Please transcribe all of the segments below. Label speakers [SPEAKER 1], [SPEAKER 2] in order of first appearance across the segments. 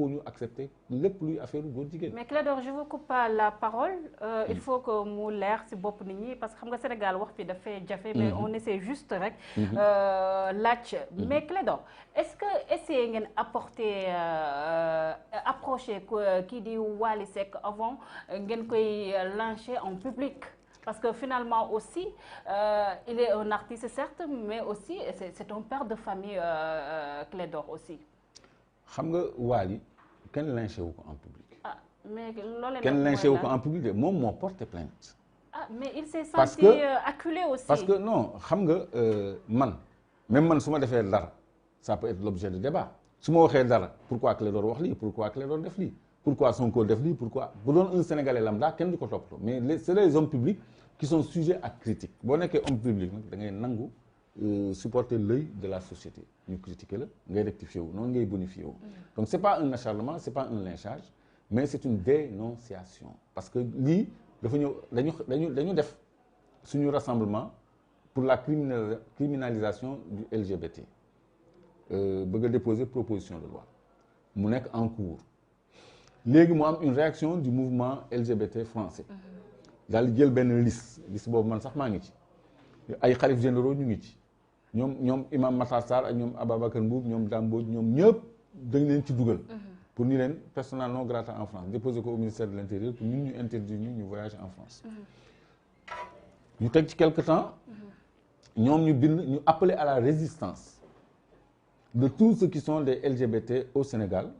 [SPEAKER 1] nanguwuñu accepter lépp luy affaire góor jigéen.
[SPEAKER 2] mais Clédor je vous coupe pas la parole. Il faut que mu leer ci bopp nit ñi parce que xam nga Sénégal wax fi dafay jafe. mais on essaie juste rek. laaj mais Clédor est-ce que essayer ngeen approcher kii di Wally Seck avant ngeen koy lyncher en public. Parce que finalement aussi, il est un artiste certes, mais aussi c'est un père de famille Clédor aussi.
[SPEAKER 1] xam nga Wally kenn lynché wu ko en public.
[SPEAKER 2] ah mais loolu
[SPEAKER 1] kenn lynché wu ko en public de moom moo porté plainte.
[SPEAKER 2] ah mais il s'est senti acculé aussi.
[SPEAKER 1] parce que non xam nga man su ma defee dara ça peut être l'objet de débat su ma waxee dara pourquoi Clédor wax lii pourquoi Clédor def lii pourquoi Sonko def lii pourquoi bu doon un Sénégalais lambda kenn du ko toppatoo mais c'est les hommes publics qui sont sujets à critique boo nekkee homme public nag da ngay nangu supporter l'œil de la société ñu critiquer la ngay rectifier wu noonu ngay bonifier wu donc c'est pas un acharnement c'est pas un lynchage mais c'est une dénonciation parce que lii dafa ñëw dañu def suñu rassemblement pour la criminalisation du LGBT bëgg a déposer proposition de loi mu nekk en cours léegi mu am une réaction du mouvement LGBT français daal di jël benn liste boobu man sax maa ngi ci ay xalif généraux ñu ngi ci ñoom imam Matar Sarr ak ñoom Ababacar Mboub ñoom Dame Mbodj ñoom ñëpp dañ leen ci dugal pour ni leen persona non grata en France déposer ko au ministère de l'Intérieur pour ñun ñu interdire ñu voyager en France ñu teg ci quelque temps ñoom ñu appeler à la résistance de tous ceux qui sont des LGBT au Sénégal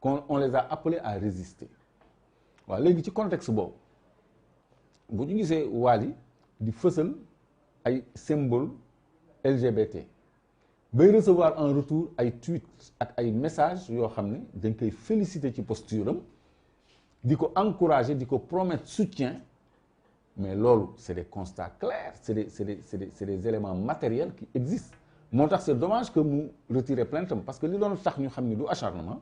[SPEAKER 1] on les a appelés à résister waaw léegi ci contexte boobu bu ñu gisee Wally di fësal ay symbole LGBT bay recevoir en retour ay tweets ak ay messages yoo xam ne dañ koy féliciter ci posture am di ko encourager di ko promettre soutien mais loolu c'est des constats clairs c'est des éléments matériels qui existent moo tax c'est dommage que mu retirer plainte am parce que li doon tax ñu xam ni du acharnement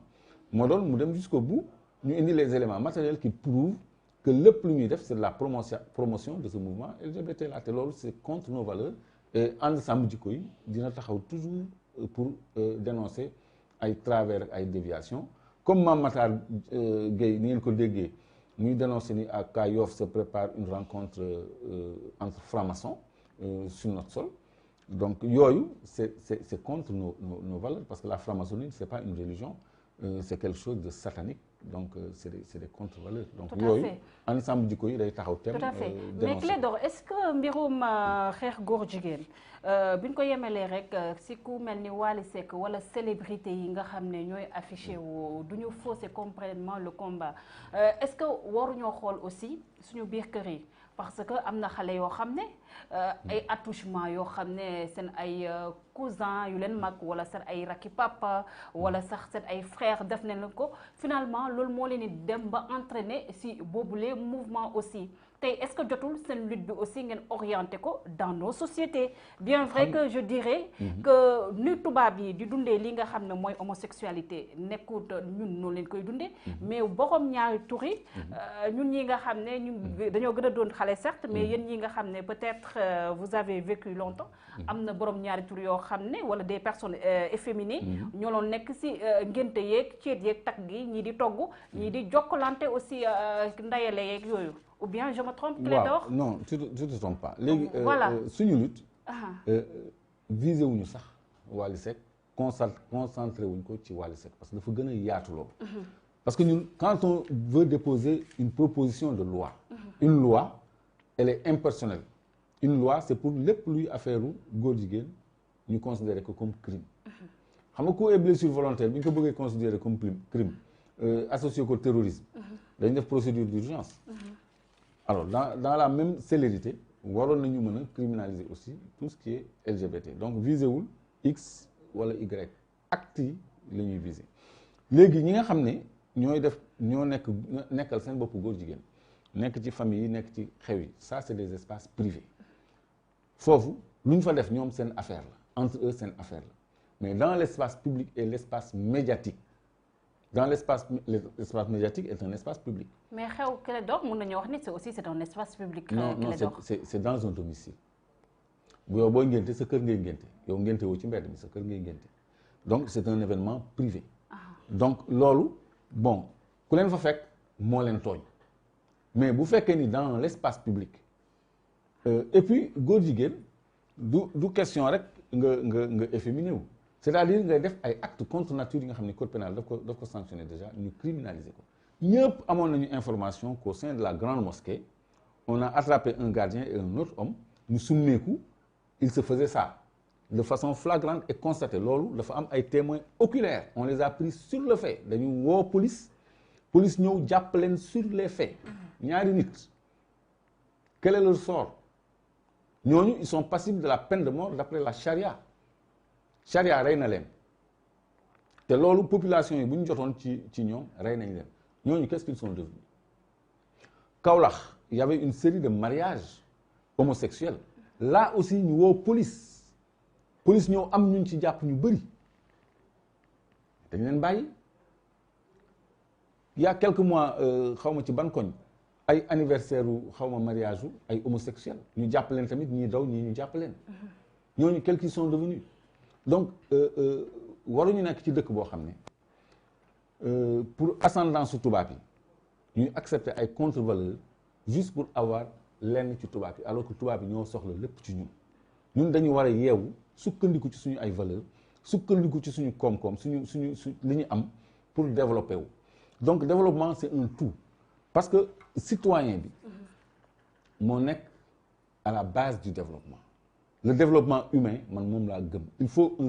[SPEAKER 1] moo doon mu dem jusqu'au bout ñu indi les éléments matériels qui prouvent que lépp lu ñuy def c'est de la promotion de ce mouvement LGBT là te loolu c'est contre nos valeurs et ànd sàmm jikko yi dina taxaw toujours pour dénoncer ay travers ak ay déviations comme Mame Matar Gueye ni ngeen ko déggee muy dénoncer ni à Yoff se prépare une rencontre entre francs-maçons sur notre sol donc yooyu c'est contre nos valeurs parce que la franc-maçonnerie c'est pas une religion c'est quelque chose de satanique donc c'est des contre-valeurs donc yooyu ensemble jikko yi day taxaw thème
[SPEAKER 2] tout à fait mais Clédor est-ce que mbirum xeex góor jigéen bi ñu ko yemelee rek si ku mel ni Wally Seck wala célébrité yi nga xam ne ñooy affiché wu du ñu fausser complètement le combat est-ce que waruñoo xool aussi suñu biir kër yi parce que am na xale yoo xam ne ay attouchement yoo xam ne seen ay cousin yu leen mag wala seen ay rakki papa wala sax seen ay frère def nañ ko finalement loolu moo leen di dem ba entraîner si boobule mouvement aussi tey est-ce que jotul seen lutte bi aussi ngeen orienté ko dans nos sociétés bien vrai que je dirais que ni tubaab yi di dundee li nga xam ne mooy homosexualité nekkut ñun noonu leen koy dundee mais borom ñaari tur yi ñun ñi nga xam ne ñun dañoo gën a doon xale certes mais yéen ñi nga xam ne peut-être vous avez vécu longtemps am na borom ñaari tur yoo xam ne wala des personnes efféminées ñoo loon nekk si ngénte yeeg ceet yeeg takk gi ñii di togg ñii di jokkalante aussi ndayale yeeg yooyu ou bien je me trompe Clédor
[SPEAKER 1] non tu te trompes pas léegi
[SPEAKER 2] voilà
[SPEAKER 1] suñu lutte visé wuñu sax Wally Seck concentré wuñ ko ci Wally Seck parce que dafa gën a yaatu loolu parce que ñun quand on veut déposer une proposition de loi une loi elle est impersonnelle une loi c'est pour lépp luy affaire góor jigéen ñu considérer ko comme crime xam nga coup et blessure volontaire bi ñu ko bëggee considérer comme crime associé ko terrorisme dañ def procédure d'urgence alors dans la même célérité waroon nañu mën a criminaliser aussi tout ce qui est LGBT donc visé wul X wala Y actes yi la ñuy viser léegi ñi nga xam ne ñoo nekkal seen bopp góor jigéen nekk ci famille yi nekk ci xew yi ça c'est des espaces privés foofu lu ñu fa def ñoom seen affaire la entre eux seen affaire la mais dans l'espace public et l'espace médiatique l'espace médiatique est un espace public.
[SPEAKER 2] mais xew Clédor mën nañu wax ni c'est un espace public.
[SPEAKER 1] non c'est dans un domicile. yow booy ngénte sa kër ngay ngénte yow ngénte woo ci mbedd mi sa kër ngay ngénte donc c'est un événement privé. donc loolu bon ku leen fa fekk moo leen tooñ mais bu fekkee ni dans l'espace public et puis góor jigéen du question rek nga efféminé wu c'est-à-dire ngay def ay actes contre nature yi nga xam ne code pénal daf ko sanctionné déjà ñu criminaliser ko ñëpp amoon nañu information qu'au sein de la grande mosquée on a attrapé un gardien et un autre homme ñu summeeku il se faisait ça de façon flagrante et constatée loolu dafa am ay témoins oculaires on les a pris sur le fait dañu woo police ñëw jàpp leen sur les faits ñaari nit quel est leur sort ñooñu ils sont passibles de la peine de mort d'après la charia rey na leen te loolu population yi bu ñu jotoon ci ñoom rey nañ leen ñooñu qu'est-ce qu'ils sont devenus Kaolack il y avait une série de mariages homosexuels là aussi ñu woo police ñëw am ñun ci jàpp ñu bëri dañ leen bàyyi il y a quelques mois xawma ci ban koñ ay anniversaire u xawma mariage u ay homosexuels ñu jàpp leen tamit ñii daw ñii ñu jàpp leen ñooñu quels qu'ils sont devenus donc waruñu nekk ci dëkk boo xam ne pour ascendance su tubaab yi ñuy accepter ay contre-valeurs juste pour avoir lenn ci tubaab yi alors que tubaab yi ñoo soxla lépp ci ñun dañu war a yeewu sukkandiku ci suñu ay valeurs sukkandiku ci suñu koom-koom suñu li ñu am pour développer wu donc développement c'est un tout parce que citoyen bi moo nekk à la base du développement le développement humain man moom laa gëm il faut un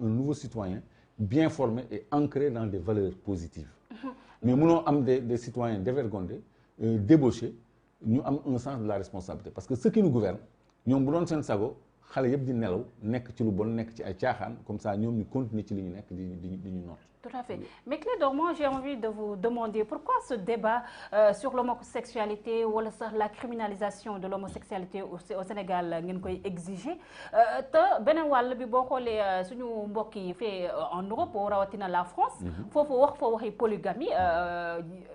[SPEAKER 1] nouveau citoyen bien formé et ancré dans des valeurs positives mais mënoo am des citoyens dévergondés débauchés ñu am un sens de la responsabilité parce que ceux qui nous gouvernent ñoom bu doon seen sago xale yëpp di nelaw nekk ci lu bon nekk ci ay caaxaan comme ça ñoom ñu continuer ci li ñu nekk di ñu noot. Tout
[SPEAKER 2] à fait mais Clédor moi j'ai envie de vous demander pourquoi ce débat sur l'homosexualité wala sax la criminalisation de l'homosexualité au Sénégal ngeen koy exiger te beneen wàll bi boo xoolee suñu mbokk yi fee en Europe rawatina la France. foofu wax fa waxi polygamie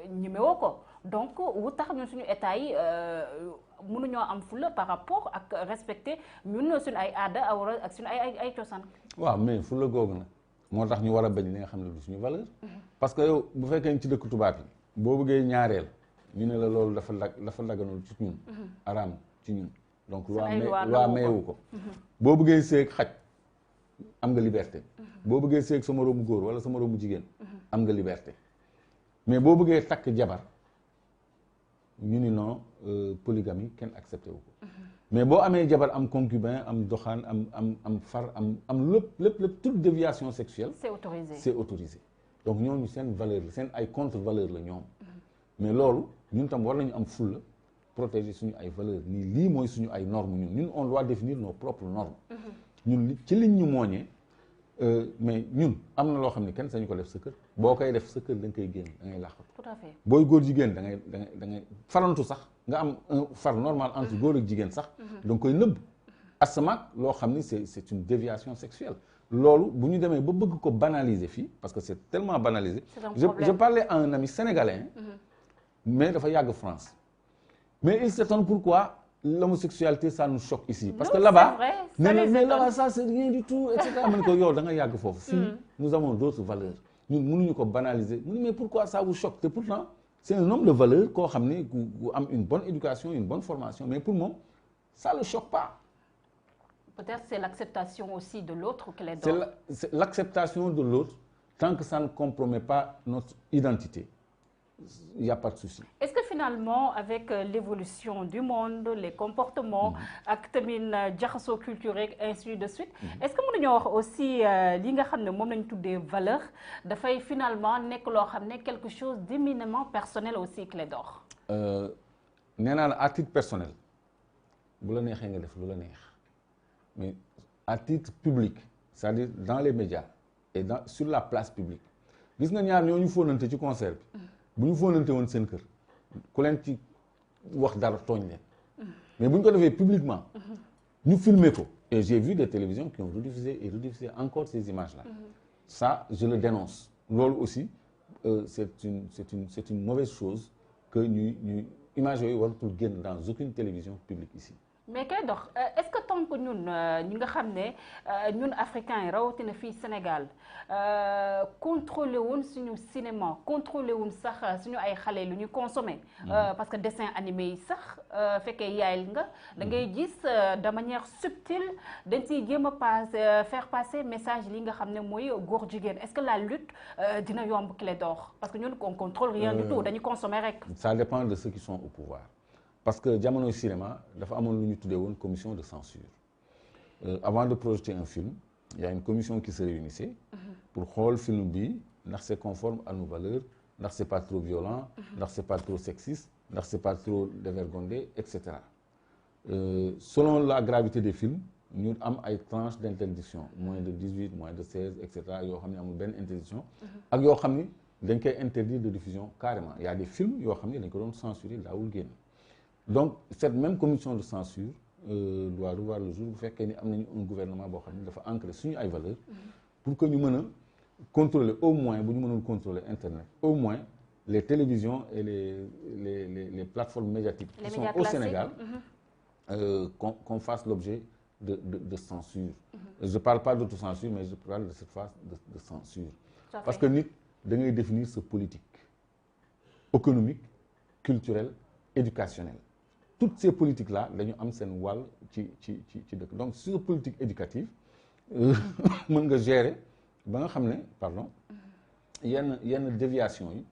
[SPEAKER 2] ñemewoo ko donc wu tax ñun suñu état yi. mënuñoo am fulla par rapport ak respecter ñun suñu ay aada ak suñu ay cosaan. waaw
[SPEAKER 1] mais fulla googu nag moo tax ñu war a bañ li nga xam ne du suñu valeur. parce que yow bu fekkee ci dëkk tubaab yi boo bëggee ñaareel ñu ne la loolu dafa daganul ci ñun. araam ci ñun. donc loi mayewu ko. boo bëggee seeg xaj am nga liberté. boo bëggee seeg sa moroomu góor wala sa moroomu jigéen. am nga liberté mais boo bëggee takk jabar. ñu ni non polygamie kenn accepté wu ko mais boo amee jabar am concubin am doxaan am far am lépp toute déviation sexuelle c'est autorisé donc ñooñu seen valeur la seen ay contre valeur la ñoom mais loolu ñun tam war nañu am fulla protéger suñu ay valeur nii lii mooy suñu ay normes ñun on doit définir nos propres normes ñun ci liñ ñu mooñee mais ñun am na loo xam ne kenn sañu ko def sa kër boo koy def sa kër da nga koy génn da ngay làqatu.
[SPEAKER 2] Tout à fait.
[SPEAKER 1] booy góor jigéen da ngay farantu sax nga am un far normal entre góor ak jigéen sax. da nga koy nëbb. asamaak loo xam ni c'est une déviation sexuelle. loolu bu ñu demee ba bëgg ko banaliser fii parce que c'est tellement banalisé. je parlais à un ami sénégalais. mais dafa yàgg France. mais il s'étonne pourquoi l'homosexualité ça nous choque ici. parce que là-bas mais là-bas ça c'est rien du tout et cetera. man ko yow da nga yàgg foofu. fii nous avons d'autres valeurs. ñun mënuñu ko banaliser mu ne mais pourquoi ça vous choque te pourtant c'est un homme de valeur koo xam ne ku am une bonne éducation une bonne formation mais pour moom ça le choque pas.
[SPEAKER 2] Peut-être c'est l'acceptation aussi de l'autre qui les
[SPEAKER 1] donne. C'est l'acceptation de l'autre tant que ça ne compromet pas notre identité. Il n'y a pas de souci.
[SPEAKER 2] Est-ce que finalement avec l'évolution du monde les comportements ak tamit jaxasoo culturel ainsi de suite est-ce que mën nañoo wax aussi li nga xam ne moom lañ tuddee valeur dafay finalement nekk loo xam ne quelque chose d'éminemment personnel aussi Clédor.
[SPEAKER 1] nee naa la à titre personnel bu la neexee nga def lu la neex mais à titre public c'est-à-dire dans les médias et sur la place publique gis nga ñaar ñoo ñu fóonante ci concert bi. bu ñu fóonante woon seen kër ku leen ci wax dara tooñ leen mais bu ñu ko defee publiquement ñu filmer ko et j'ai vu des télévisions qui ont rediffusé encore ces images-là ça je le dénonce loolu aussi c'est une mauvaise chose que ñuy image yooyu waratul génn dans aucune télévision publique ici.
[SPEAKER 2] mais Clédor est-ce que tant que ñun ñi nga xam ne ñun africains yi rawatina fii Sénégal contrôlé woon suñu cinéma contrôlé woon sax suñu ay xale lu ñu consommé. Parce que dessin animé yi sax fekkee yaay nga da ngay gis de manière subtile dañ ciy jéem a faire passer message li nga xam ne mooy góor jigéen est-ce que la lutte dina yomb Clédor parce que ñun on contrôle rien du tout dañuy consommer rek.
[SPEAKER 1] Ça dépend de ceux qui sont au pouvoir parce que jamono cinéma dafa amoon lu ñu tuddee woon commission de censure avant de projeter un film il y a une commission qui se réunissait pour xool film bi ndax c'est conforme à nos valeurs ndax c'est pas trop violent ndax c'est pas trop sexiste ndax c'est pas trop dévergondé et cetera selon la gravité des films ñu am ay tranches d'interdiction moins de 18 moins de 16 et cetera yoo xam ne amul benn interdiction ak yoo xam ni dañ koy interdire de diffusion carrément il y a des films yoo xam ne dañ ko doon censurer daawul génn donc cette même commission de censure doit revoir le jour bu fekkee ni am nañu un gouvernement boo xam ne dafa ancré suñu ay valeurs pour que ñu mën a contrôler au moins bu ñu mënul contrôler internet au moins les télévisions et les plateformes médiatiques qui sont au Sénégal qu'on fasse l'objet de censure je parle pas d'autocensure mais je parle de cette phase de censure parce que nit da ngay définir sa politique économique culturelle éducationnelle toutes ces politiques là dañu am seen wàll ci dëkk donc sur politique éducative mën nga gérer ba nga xam ne pardon yenn déviation yi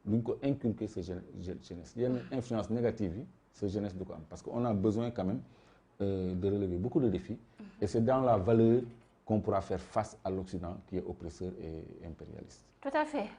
[SPEAKER 1] duñ ko inculquer sa jeunesse yenn influence négative yi sa jeunesse du ko am parce que on a besoin quand même de relever beaucoup de défis et c'est dans la valeur qu'on pourra faire face à l'Occident qui est oppresseur et impérialiste.
[SPEAKER 2] Tout à fait.